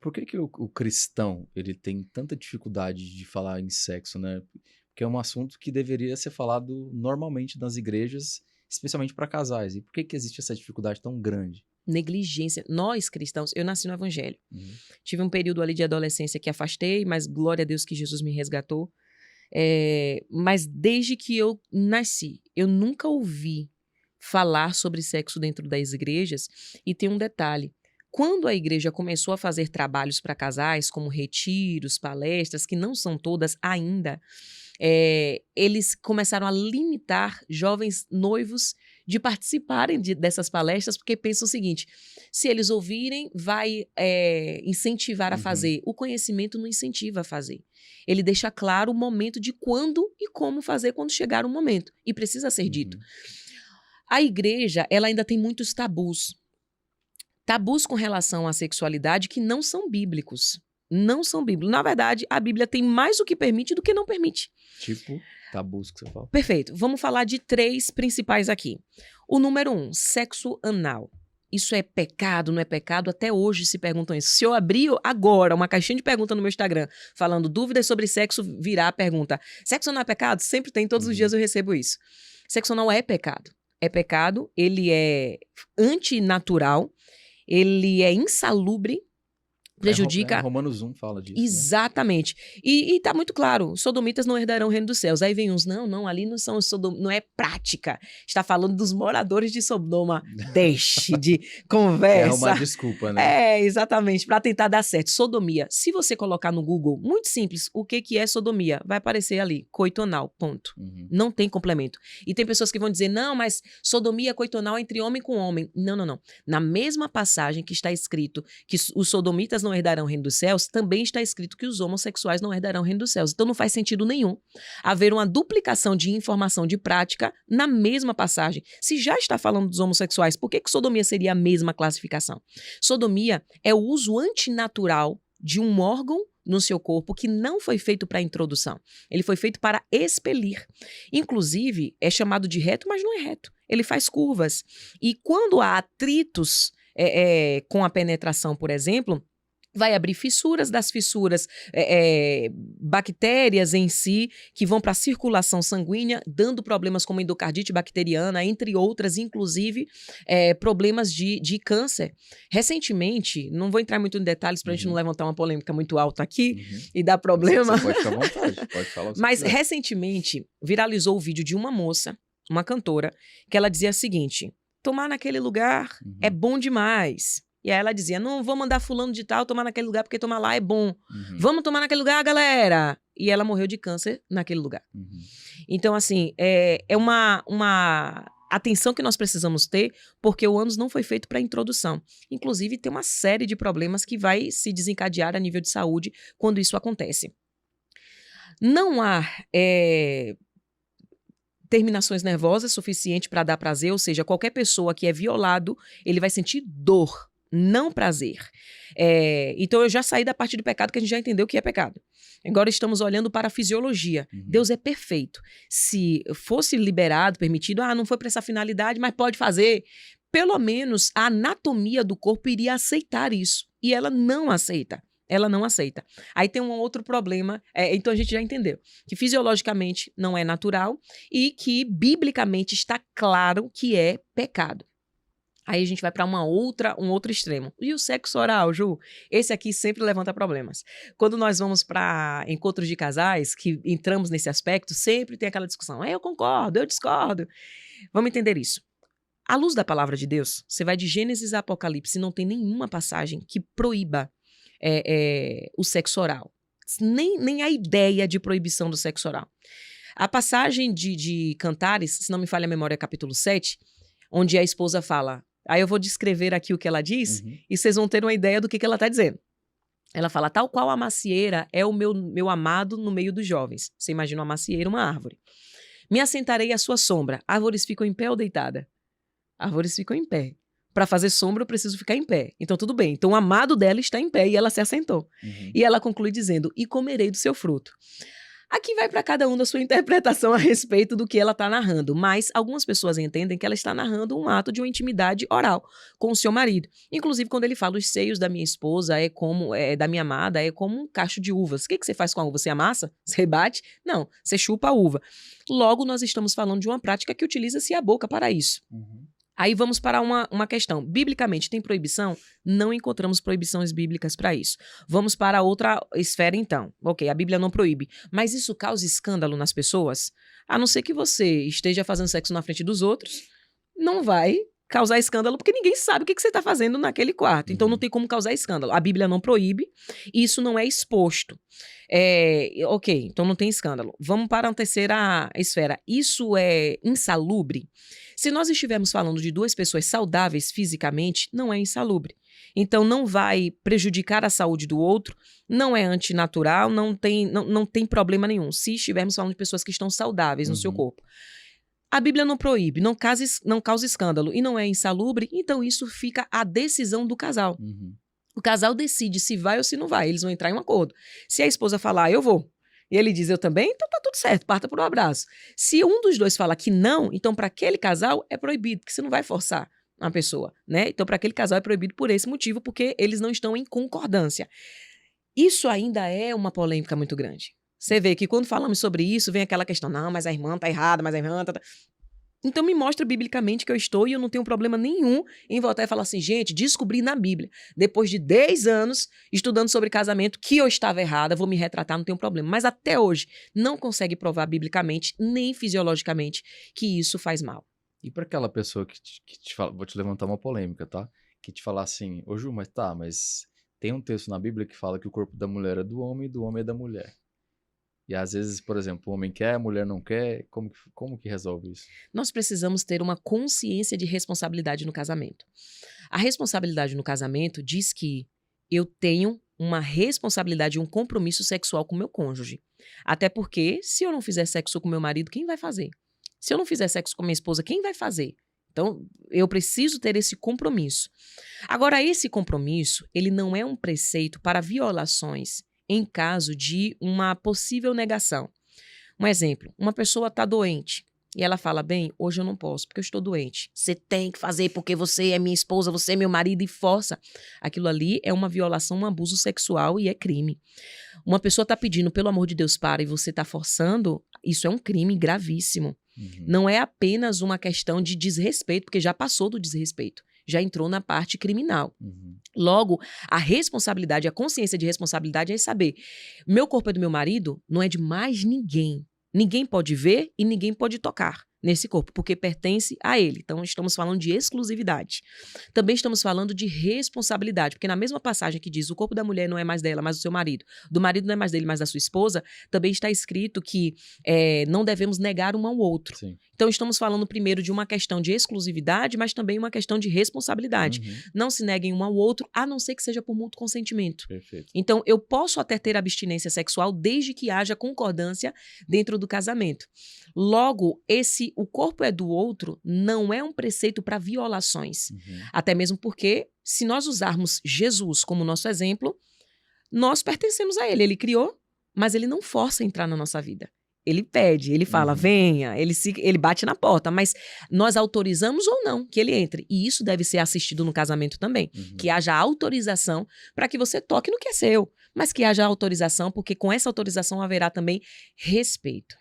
Por que que o cristão, ele tem tanta dificuldade de falar em sexo, né? Porque é um assunto que deveria ser falado normalmente nas igrejas, especialmente para casais. E por que que existe essa dificuldade tão grande? Negligência. Nós, cristãos, eu nasci no evangelho. Uhum. Tive um período ali de adolescência que afastei, mas glória a Deus que Jesus me resgatou. Mas desde que eu nasci, eu nunca ouvi falar sobre sexo dentro das igrejas. E tem um detalhe. Quando a igreja começou a fazer trabalhos para casais, como retiros, palestras, que não são todas ainda, eles começaram a limitar jovens noivos de participarem dessas palestras, porque pensam o seguinte: se eles ouvirem, vai incentivar a Uhum. fazer. O conhecimento não incentiva a fazer. Ele deixa claro o momento de quando e como fazer quando chegar o momento. E precisa ser dito. Uhum. A igreja, ela ainda tem muitos tabus. Tabus com relação à sexualidade que não são bíblicos. Não são bíblicos. Na verdade, a Bíblia tem mais o que permite do que não permite. Tipo, tabus que você fala. Perfeito. Vamos falar de 3 principais aqui. O número 1, sexo anal. Isso é pecado, não é pecado? Até hoje se perguntam isso. Se eu abrir agora uma caixinha de pergunta no meu Instagram falando dúvidas sobre sexo, virá a pergunta: sexo não é pecado? Sempre tem, todos os dias eu recebo isso. Sexo não é pecado. É pecado, ele é antinatural, ele é insalubre, prejudica... Romanos 1 fala disso, né? Exatamente. E tá muito claro, sodomitas não herdarão o reino dos céus. Aí vem uns, não, ali não são não é prática. Está falando dos moradores de Sodoma. Deixe de conversa. É uma desculpa, né? Exatamente, para tentar dar certo. Sodomia. Se você colocar no Google, muito simples, o que é sodomia? Vai aparecer ali, coito anal, ponto. Uhum. Não tem complemento. E tem pessoas que vão dizer, não, mas sodomia coito anal é entre homem com homem. Não. Na mesma passagem que está escrito que os sodomitas não herdarão o reino dos céus, também está escrito que os homossexuais não herdarão o reino dos céus. Então não faz sentido nenhum haver uma duplicação de informação de prática na mesma passagem. Se já está falando dos homossexuais, por que sodomia seria a mesma classificação? Sodomia é o uso antinatural de um órgão no seu corpo que não foi feito para introdução. Ele foi feito para expelir. Inclusive, é chamado de reto, mas não é reto. Ele faz curvas. E quando há atritos com a penetração, por exemplo, vai abrir fissuras, das fissuras bactérias em si, que vão para a circulação sanguínea, dando problemas como endocardite bacteriana, entre outras, inclusive problemas de câncer. Recentemente, não vou entrar muito em detalhes para a gente não levantar uma polêmica muito alta aqui e dar problema. Você pode ficar à vontade, pode falar o que Mas você quiser. Recentemente, viralizou o vídeo de uma moça, uma cantora, que ela dizia o seguinte: tomar naquele lugar é bom demais. E aí ela dizia, não vou mandar fulano de tal tomar naquele lugar porque tomar lá é bom. Vamos tomar naquele lugar, galera! E ela morreu de câncer naquele lugar. Então, assim, é uma atenção que nós precisamos ter, porque o ânus não foi feito para introdução. Inclusive, tem uma série de problemas que vai se desencadear a nível de saúde quando isso acontece. Não há terminações nervosas suficiente para dar prazer, ou seja, qualquer pessoa que é violado, ele vai sentir dor, não prazer. Então eu já saí da parte do pecado, que a gente já entendeu o que é pecado. Agora estamos olhando para a fisiologia. Deus é perfeito. Se fosse liberado, permitido, não foi para essa finalidade, mas pode fazer, pelo menos a anatomia do corpo iria aceitar isso. E ela não aceita. Ela não aceita. Aí tem um outro problema, então a gente já entendeu, que fisiologicamente não é natural e que biblicamente está claro que é pecado. Aí a gente vai para um outro extremo. E o sexo oral, Ju? Esse aqui sempre levanta problemas. Quando nós vamos para encontros de casais, que entramos nesse aspecto, sempre tem aquela discussão. Eu concordo, eu discordo. Vamos entender isso. À luz da palavra de Deus, você vai de Gênesis a Apocalipse, não tem nenhuma passagem que proíba o sexo oral. Nem a ideia de proibição do sexo oral. A passagem de Cantares, se não me falha a memória, é capítulo 7, onde a esposa fala... Aí eu vou descrever aqui o que ela diz e vocês vão ter uma ideia do que ela está dizendo. Ela fala, tal qual a macieira é o meu amado no meio dos jovens. Você imagina uma macieira, uma árvore. Me assentarei à sua sombra. Árvores ficam em pé ou deitada? Árvores ficam em pé. Para fazer sombra eu preciso ficar em pé. Então tudo bem. Então o amado dela está em pé e ela se assentou. E ela conclui dizendo, e comerei do seu fruto. Aqui vai para cada um da sua interpretação a respeito do que ela está narrando, mas algumas pessoas entendem que ela está narrando um ato de uma intimidade oral com o seu marido. Inclusive, quando ele fala os seios da minha esposa da minha amada, é como um cacho de uvas. O que você faz com a uva? Você amassa? Você bate? Não, você chupa a uva. Logo, nós estamos falando de uma prática que utiliza-se a boca para isso. Uhum. Aí vamos para uma questão. Biblicamente, tem proibição? Não encontramos proibições bíblicas para isso. Vamos para outra esfera, então. Ok, a Bíblia não proíbe. Mas isso causa escândalo nas pessoas? A não ser que você esteja fazendo sexo na frente dos outros, não vai causar escândalo, porque ninguém sabe o que você está fazendo naquele quarto. Então, não tem como causar escândalo. A Bíblia não proíbe, e isso não é exposto. Ok, então não tem escândalo. Vamos para a terceira esfera. Isso é insalubre? Se nós estivermos falando de duas pessoas saudáveis fisicamente, não é insalubre. Então, não vai prejudicar a saúde do outro, não é antinatural, não tem problema nenhum. Se estivermos falando de pessoas que estão saudáveis no seu corpo. A Bíblia não proíbe, não causa escândalo e não é insalubre, então isso fica à decisão do casal. O casal decide se vai ou se não vai, eles vão entrar em um acordo. Se a esposa falar, eu vou, e ele diz, eu também, então tá tudo certo, parta por um abraço. Se um dos dois falar que não, então para aquele casal é proibido, porque você não vai forçar uma pessoa, né? Então para aquele casal é proibido por esse motivo, porque eles não estão em concordância. Isso ainda é uma polêmica muito grande. Você vê que quando falamos sobre isso, vem aquela questão, não, mas a irmã tá errada, mas a irmã tá... Então me mostra biblicamente que eu estou e eu não tenho problema nenhum em voltar e falar assim, gente, descobri na Bíblia, depois de 10 anos estudando sobre casamento, que eu estava errada, vou me retratar, não tenho problema. Mas até hoje não consegue provar biblicamente, nem fisiologicamente, que isso faz mal. E para aquela pessoa que te fala, vou te levantar uma polêmica, tá? Que te falar assim, ô Ju, mas tem um texto na Bíblia que fala que o corpo da mulher é do homem e do homem é da mulher. E às vezes, por exemplo, o homem quer, a mulher não quer. Como que resolve isso? Nós precisamos ter uma consciência de responsabilidade no casamento. A responsabilidade no casamento diz que eu tenho uma responsabilidade e um compromisso sexual com o meu cônjuge. Até porque, se eu não fizer sexo com meu marido, quem vai fazer? Se eu não fizer sexo com minha esposa, quem vai fazer? Então, eu preciso ter esse compromisso. Agora, esse compromisso, ele não é um preceito para violações em caso de uma possível negação. Um exemplo, uma pessoa está doente e ela fala, bem, hoje eu não posso porque eu estou doente. Você tem que fazer porque você é minha esposa, você é meu marido e força. Aquilo ali é uma violação, um abuso sexual e é crime. Uma pessoa está pedindo, pelo amor de Deus, para, e você está forçando, isso é um crime gravíssimo. Não é apenas uma questão de desrespeito, porque já passou do desrespeito. Já entrou na parte criminal. Logo, a responsabilidade, a consciência de responsabilidade é saber, meu corpo é do meu marido, não é de mais ninguém. Ninguém pode ver e ninguém pode tocar nesse corpo, porque pertence a ele. Então, estamos falando de exclusividade. Também estamos falando de responsabilidade, porque na mesma passagem que diz o corpo da mulher não é mais dela, mas do seu marido, do marido não é mais dele, mas da sua esposa, também está escrito que não devemos negar um ao outro. Sim. Então, estamos falando primeiro de uma questão de exclusividade, mas também uma questão de responsabilidade. Não se neguem um ao outro, a não ser que seja por mútuo consentimento. Perfeito. Então, eu posso até ter abstinência sexual desde que haja concordância dentro do casamento. Logo, o corpo é do outro não é um preceito para violações. Até mesmo porque, se nós usarmos Jesus como nosso exemplo, nós pertencemos a ele. Ele criou, mas ele não força entrar na nossa vida. Ele pede, ele fala, venha, ele bate na porta, mas nós autorizamos ou não que ele entre. E isso deve ser assistido no casamento também. Que haja autorização para que você toque no que é seu, mas que haja autorização, porque com essa autorização haverá também respeito.